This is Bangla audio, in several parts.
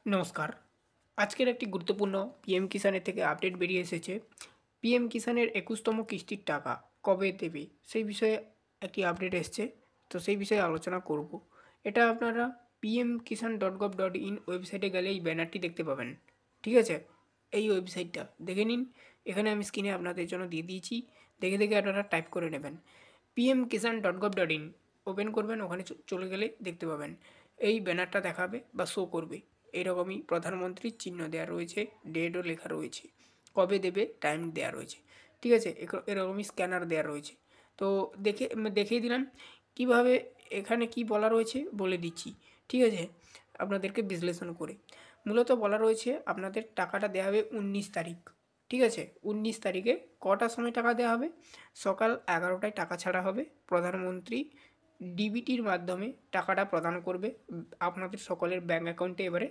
নমস্কার। আজকের একটি গুরুত্বপূর্ণ পিএম কিষানের থেকে আপডেট বেরিয়ে এসেছে। পিএম কিষানের ২১তম কিস্তির টাকা কবে দেবে? সেই বিষয়ে একটি আপডেট এসছে। তো সেই বিষয়ে আলোচনা করব। এটা আপনারা pmkisan.gov.in ওয়েবসাইটে গেলে এই ব্যানারটি দেখতে পাবেন। ঠিক আছে? এই ওয়েবসাইটটা দেখে নিন। এখানে আমি স্ক্রিনে আপনাদের জন্য দিয়ে দিয়েছি। দেখে আপনারা টাইপ করে নেবেন। pmkisan.gov.in ওপেন করবেন, ওখানে চলে গেলে দেখতে পাবেন। এই ব্যানারটা দেখাবে বা শো করবে। এরকমই প্রধানমন্ত্রীর চিহ্ন দেওয়া রয়েছে, ডেটও লেখা রয়েছে, কবে দেবে টাইম দেওয়া রয়েছে। ঠিক আছে, এরকমই স্ক্যানার দেওয়া রয়েছে। তো দেখিয়ে দিলাম কিভাবে। এখানে কি বলা রয়েছে বলে দিচ্ছি। ঠিক আছে, আপনাদেরকে বিশ্লেষণ করে মূলত বলা রয়েছে আপনাদের টাকাটা দেওয়া হবে 19 তারিখ। ঠিক আছে, 19 তারিখে কটার সময় টাকা দেওয়া হবে? সকাল 11টায় টাকা ছাড়া হবে। প্রধানমন্ত্রী ডিবিটির মাধ্যমে টাকাটা প্রদান করবে আপনাদের সকলের ব্যাঙ্ক অ্যাকাউন্টে। এবারে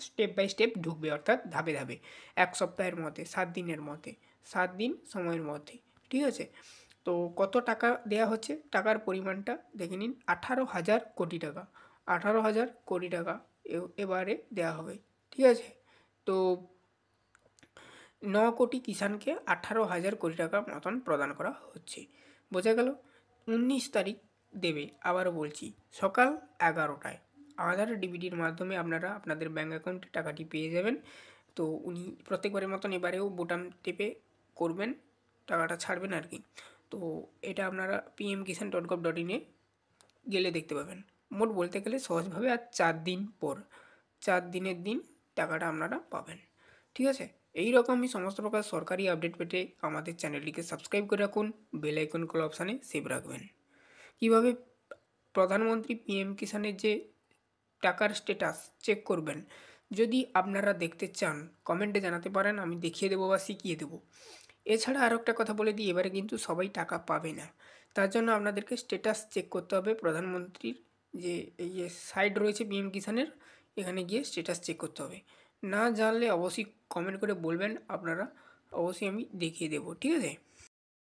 স্টেপ বাই স্টেপ ঢুকবে, অর্থাৎ ধাপে ধাপে 1 সপ্তাহের মধ্যে, 7 দিনের মধ্যে, 7 দিন সময়ের মধ্যে। ঠিক আছে, তো কত টাকা দেয়া হচ্ছে? টাকার পরিমাণটা দেখে নিন, 18,000 কোটি টাকা। 18,000 কোটি টাকা এবারে দেওয়া হবে। ঠিক আছে, তো 9 কোটি কিষাণকে 18,000 কোটি টাকা মতন প্রদান করা হচ্ছে। বোঝা গেল? 19 তারিখ দেবে, আবারও বলছি, সকাল 11টায় আধার ডিবিটির মাধ্যমে আপনারা আপনাদের ব্যাঙ্ক অ্যাকাউন্টে টাকাটি পেয়ে যাবেন। তো উনি প্রত্যেকবারের মতন এবারেও বোতাম টেপে করবেন, টাকাটা ছাড়বেন আর কি। তো এটা আপনারা pmkisan.gov.in গেলে দেখতে পাবেন। মোট বলতে গেলে সহজভাবে আর 4 দিন পর, 4 দিনের দিন টাকাটা আপনারা পাবেন। ঠিক আছে, এই রকমই সমস্ত প্রকার সরকারি আপডেট পেতে আমাদের চ্যানেলটিকে সাবস্ক্রাইব করে রাখুন, বেল আইকন কল অপশানে সেভ রাখবেন। কীভাবে প্রধানমন্ত্রী পিএম কিষানের যে টাকার স্ট্যাটাস চেক করবেন, যদি আপনারা দেখতে চান কমেন্টে জানাতে পারেন, আমি দেখিয়ে দেবো বা শিখিয়ে দেবো। এছাড়া আরও একটা কথা বলে দিই, এবারে কিন্তু সবাই টাকা পাবে না। তার জন্য আপনাদেরকে স্ট্যাটাস চেক করতে হবে প্রধানমন্ত্রীর যে এই যে সাইট রয়েছে পিএম কিষানের, এখানে গিয়ে স্ট্যাটাস চেক করতে হবে। না জানলে অবশ্যই কমেন্ট করে বলবেন আপনারা, অবশ্যই আমি দেখিয়ে দেবো। ঠিক আছে।